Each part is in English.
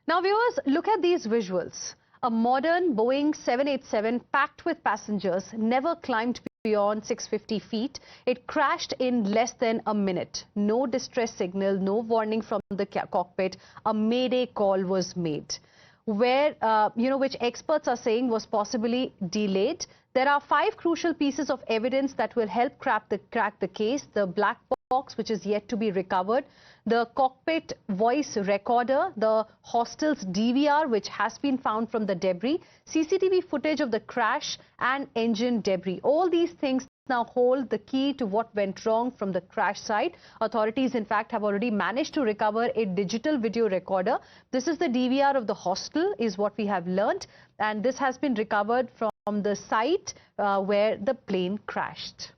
Now, viewers, look at these visuals. A modern Boeing 787 packed with passengers never climbed beyond 650 feet. It crashed in less than a minute. No distress signal, no warning from the cockpit. A mayday call was made, where, which experts are saying was possibly delayed. There are 5 crucial pieces of evidence that will help crack the case. The black box, which is yet to be recovered, the cockpit voice recorder, the hostel's DVR, which has been found from the debris, CCTV footage of the crash and engine debris. All these things now hold the key to what went wrong from the crash site. Authorities, in fact, have already managed to recover a digital video recorder. This is the DVR of the hostel, is what we have learned. And this has been recovered from the site where the plane crashed.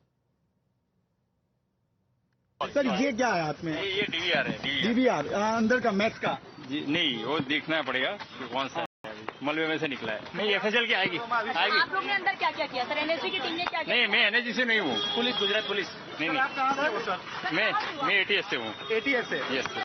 Sir ये क्या है हाथ में? ये DVR है। DVR अंदर का max का नहीं, वो देखना पड़ेगा कौन सा है। मलबे में से निकला है। नहीं, एफएसएल की आएगी। आप लोग ने अंदर क्या क्या किया सर? एनएसजी की टीम ने क्या किया? नहीं, मैं एनएसजी से नहीं हूँ। Police, Gujarat police. नहीं, आप कहाँ से हो सर? मैं एटीएस से हूँ। एटीएस से? Yes sir.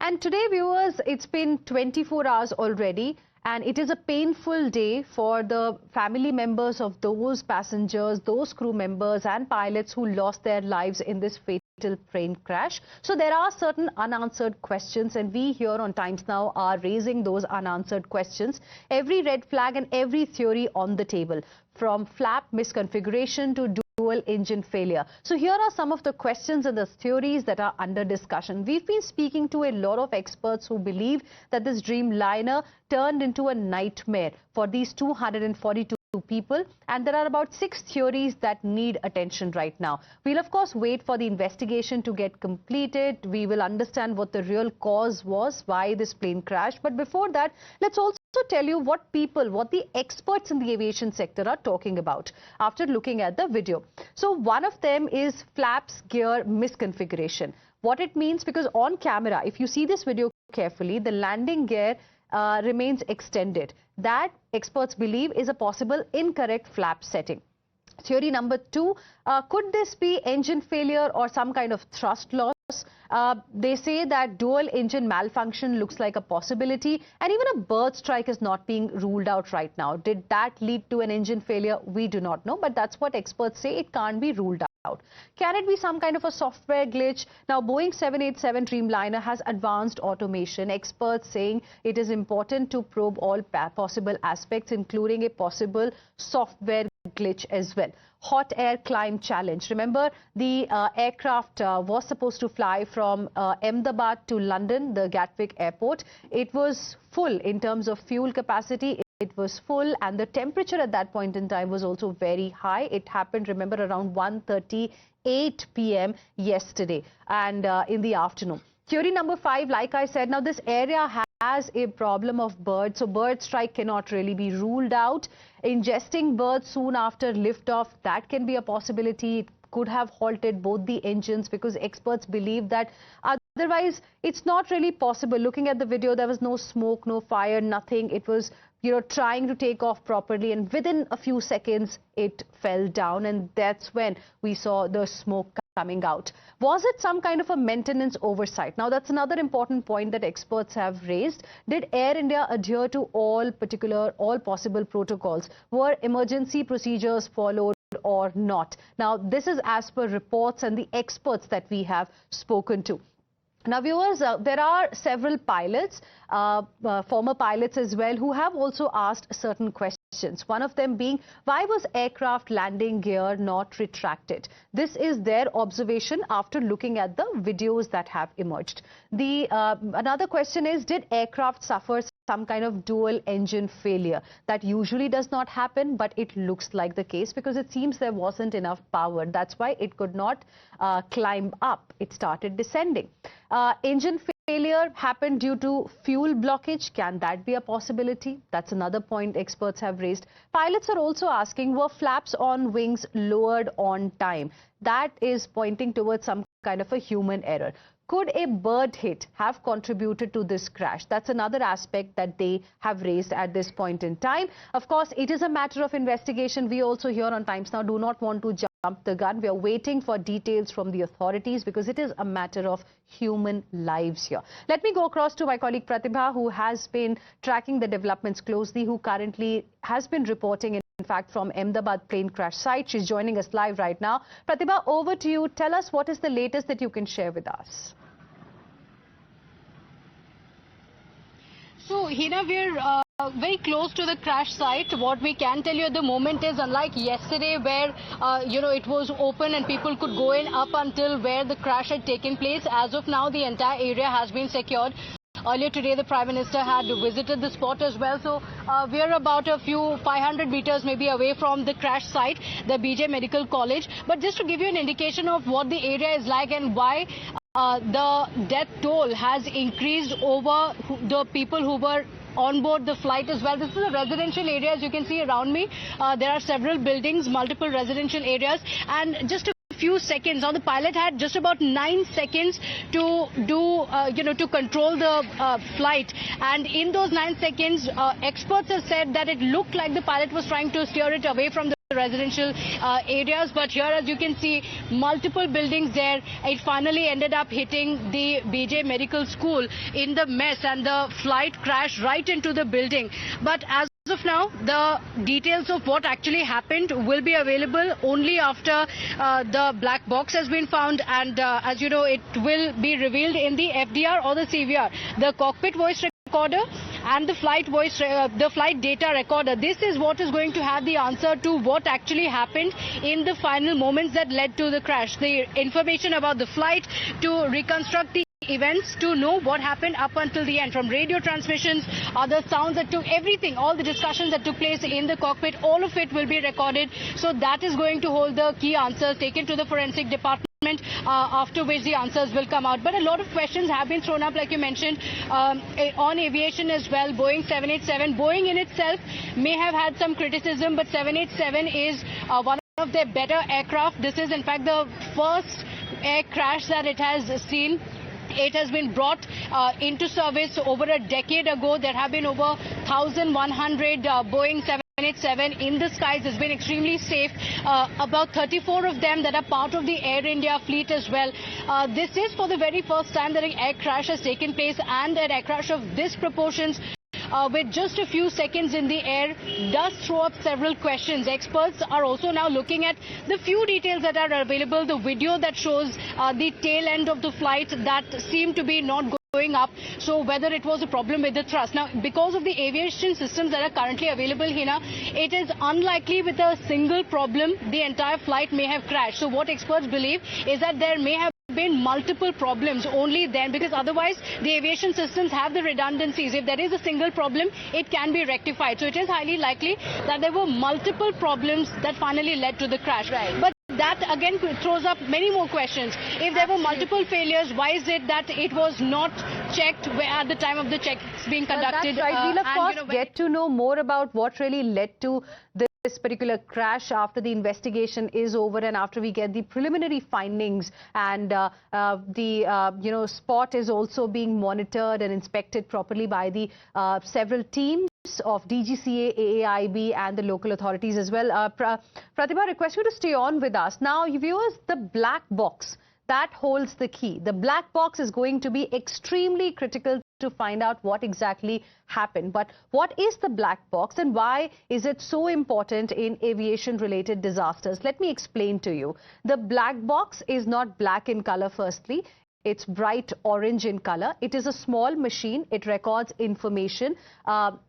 And today, viewers, it's been 24 hours already, and it is a painful day for the family members of those passengers, those crew members and pilots who lost their lives in this fatal plane crash. So there are certain unanswered questions, and we here on Times Now are raising those unanswered questions. Every red flag and every theory on the table, from flap misconfiguration to dual engine failure. So here are some of the questions and the theories that are under discussion. We've been speaking to a lot of experts who believe that this Dreamliner turned into a nightmare for these 242 people, and there are about 6 theories that need attention right now. We'll of course wait for the investigation to get completed. We will understand what the real cause was, why this plane crashed. But before that, let's also tell you what the experts in the aviation sector are talking about after looking at the video. So one of them is flaps gear misconfiguration. What it means, because on camera, if you see this video carefully, the landing gear remains extended. That, experts believe, is a possible incorrect flap setting. Theory number 2, could this be engine failure or some kind of thrust loss? They say that dual engine malfunction looks like a possibility, and even a bird strike is not being ruled out right now. Did that lead to an engine failure? We do not know, but that's what experts say. It can't be ruled out. Can it be some kind of a software glitch? Now, Boeing 787 Dreamliner has advanced automation. Experts saying it is important to probe all possible aspects, including a possible software glitch as well. Hot air climb challenge. Remember, the aircraft was supposed to fly from Ahmedabad to London, the Gatwick airport. It was full in terms of fuel capacity. It was full, and the temperature at that point in time was also very high. It happened, remember, around 1:38 p.m. yesterday and in the afternoon. Theory number 5, like I said, now this area has a problem of birds, so bird strike cannot really be ruled out. Ingesting birds soon after liftoff, that can be a possibility. It could have halted both the engines, because experts believe that otherwise it's not really possible. Looking at the video, there was no smoke, no fire, nothing. It was, trying to take off properly, and within a few seconds it fell down, and that's when we saw the smoke coming out. Was it some kind of a maintenance oversight? Now, that's another important point that experts have raised. Did Air India adhere to all possible protocols? Were emergency procedures followed or not? Now, this is as per reports and the experts that we have spoken to. Now, viewers, there are several pilots, former pilots as well, who have also asked certain questions. One of them being, why was aircraft landing gear not retracted? This is their observation after looking at the videos that have emerged. Another question is, did aircraft suffer some kind of dual engine failure? That usually does not happen, but it looks like the case, because it seems there wasn't enough power. That's why it could not climb up. It started descending. Engine failure happened due to fuel blockage. Can that be a possibility? That's another point experts have raised. Pilots are also asking, were flaps on wings lowered on time? That is pointing towards some kind of a human error. Could a bird hit have contributed to this crash? That's another aspect that they have raised at this point in time. Of course, it is a matter of investigation. We also here on Times Now do not want to jump the gun. We are waiting for details from the authorities because it is a matter of human lives here. Let me go across to my colleague Pratibha, who has been tracking the developments closely, who currently has been reporting in fact from Ahmedabad plane crash site. She's joining us live right now. Pratibha, over to you. Tell us what is the latest that you can share with us. So, Hina, we're very close to the crash site. What we can tell you at the moment is, unlike yesterday where, it was open and people could go in up until where the crash had taken place, as of now, the entire area has been secured. Earlier today, the Prime Minister had visited the spot as well. So, we're about a few 500 meters maybe away from the crash site, the BJ Medical College. But just to give you an indication of what the area is like and why the death toll has increased over the people who were on board the flight as well. This is a residential area, as you can see around me. There are several buildings, multiple residential areas, and just a few seconds. Now the pilot had just about 9 seconds to to control the flight, and in those 9 seconds, experts have said that it looked like the pilot was trying to steer it away from the residential areas, but here, as you can see, multiple buildings there. It finally ended up hitting the BJ Medical School in the mess, and the flight crashed right into the building. But as of now, the details of what actually happened will be available only after the black box has been found, and as you know, it will be revealed in the FDR or the CVR. The cockpit voice recorder and the flight data recorder. This is what is going to have the answer to what actually happened in the final moments that led to the crash. The information about the flight, to reconstruct the events, to know what happened up until the end, from radio transmissions, other sounds that took, everything, all the discussions that took place in the cockpit, all of it will be recorded. So that is going to hold the key answers, taken to the forensic department, after which the answers will come out. But a lot of questions have been thrown up, like you mentioned, on aviation as well. Boeing 787, Boeing in itself may have had some criticism, but 787 is one of their better aircraft. This is in fact the first air crash that it has seen. It has been brought into service over a decade ago. There have been over 1,100 Boeing 787 in the skies. Has been extremely safe. About 34 of them that are part of the Air India fleet as well. This is for the very first time that an air crash has taken place, and an air crash of this proportions, with just a few seconds in the air, does throw up several questions. Experts are also now looking at the few details that are available. The video that shows the tail end of the flight that seemed to be not going up. So whether it was a problem with the thrust. Now, because of the aviation systems that are currently available, Hina, it is unlikely with a single problem the entire flight may have crashed. So what experts believe is that there may have been multiple problems only then, because otherwise the aviation systems have the redundancies. If there is a single problem, it can be rectified. So it is highly likely that there were multiple problems that finally led to the crash. Right. But that again throws up many more questions. If there were multiple failures, why is it that it was not checked at the time of the checks being conducted? That's right. We'll of course get to know more about what really led to this particular crash after the investigation is over and after we get the preliminary findings, and the spot is also being monitored and inspected properly by the several teams of DGCA, AAIB and the local authorities as well. Pratibha, I request you to stay on with us. Now, viewers, the black box that holds the key. The black box is going to be extremely critical to find out what exactly happened. But what is the black box and why is it so important in aviation-related disasters? Let me explain to you. The black box is not black in color, firstly. It's bright orange in color. It is a small machine. It records information.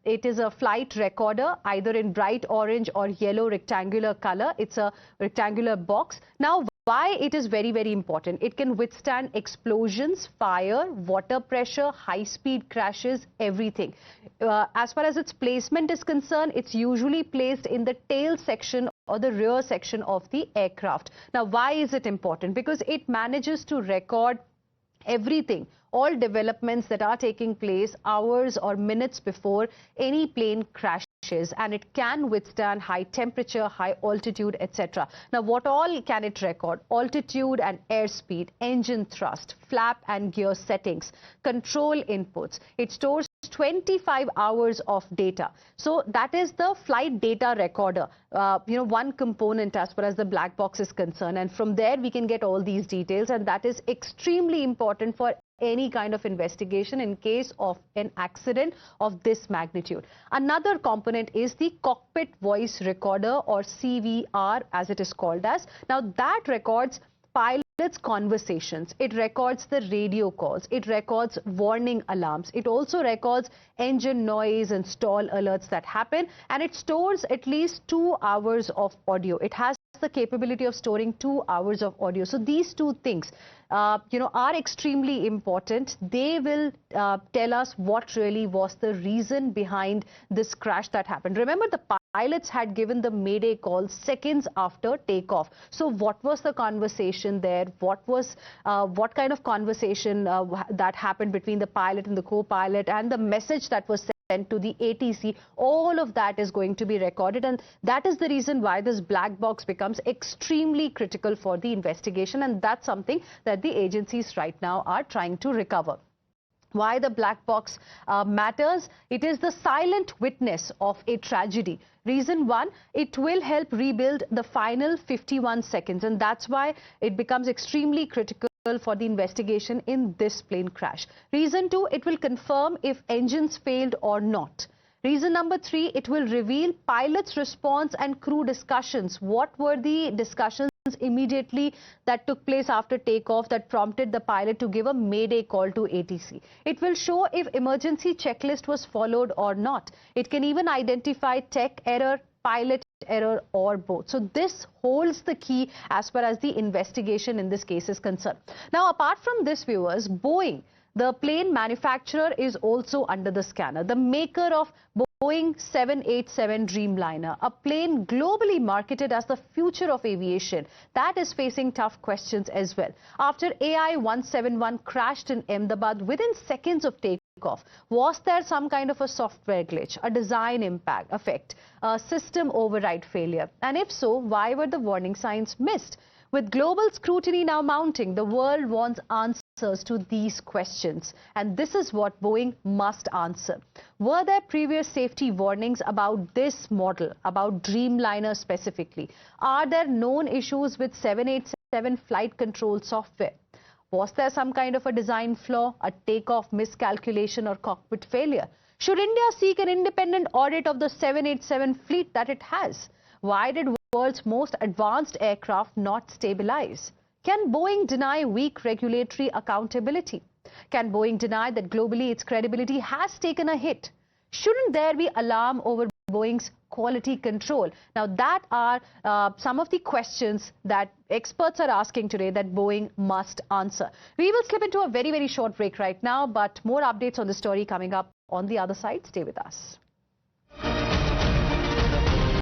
It is a flight recorder, either in bright orange or yellow rectangular color. It's a rectangular box. Now, why it is very, very important? It can withstand explosions, fire, water pressure, high-speed crashes, everything. As far as its placement is concerned, it's usually placed in the tail section or the rear section of the aircraft. Now, why is it important? Because it manages to record everything, all developments that are taking place hours or minutes before any plane crashes, and it can withstand high temperature, high altitude, etc. Now, what all can it record? Altitude and airspeed, engine thrust, flap and gear settings, control inputs. It stores 25 hours of data. So that is the flight data recorder, one component as far as the black box is concerned. And from there, we can get all these details. And that is extremely important for any kind of investigation in case of an accident of this magnitude. Another component is the cockpit voice recorder, or CVR as it is called as. Now that records pilots' conversations, it records the radio calls, it records warning alarms, it also records engine noise and stall alerts that happen, and it stores at least 2 hours of audio. It has the capability of storing 2 hours of audio. So these two things are extremely important. They will tell us what really was the reason behind this crash that happened. Remember, the pilots had given the mayday call seconds after takeoff. So what was the conversation there? What kind of conversation that happened between the pilot and the co-pilot, and the message that was sent to the ATC? All of that is going to be recorded, and that is the reason why this black box becomes extremely critical for the investigation, and that's something that the agencies right now are trying to recover. Why the black box matters? It is the silent witness of a tragedy. Reason one, it will help rebuild the final 51 seconds, and that's why it becomes extremely critical for the investigation in this plane crash. Reason two, it will confirm if engines failed or not. Reason number three, it will reveal pilot's response and crew discussions. What were the discussions immediately that took place after takeoff that prompted the pilot to give a mayday call to ATC? It will show if emergency checklist was followed or not. It can even identify tech error, pilot error, or both. So this holds the key as far as the investigation in this case is concerned. Now, apart from this, viewers, Boeing, the plane manufacturer, is also under the scanner. The maker of Boeing 787 Dreamliner, a plane globally marketed as the future of aviation, that is facing tough questions as well. After AI-171 crashed in Ahmedabad within seconds of takeoff, was there some kind of a software glitch, a design effect, a system override failure? And if so, why were the warning signs missed? With global scrutiny now mounting, the world wants answers to these questions, and this is what Boeing must answer. Were there previous safety warnings about this model, about Dreamliner specifically? Are there known issues with 787 flight control software? Was there some kind of a design flaw, a takeoff miscalculation, or cockpit failure? Should India seek an independent audit of the 787 fleet that it has? Why did world's most advanced aircraft not stabilize? Can Boeing deny weak regulatory accountability? Can Boeing deny that globally its credibility has taken a hit? Shouldn't there be alarm over Boeing's quality control? Now, that are some of the questions that experts are asking today that Boeing must answer. We will slip into a very, very short break right now, but more updates on the story coming up on the other side. Stay with us.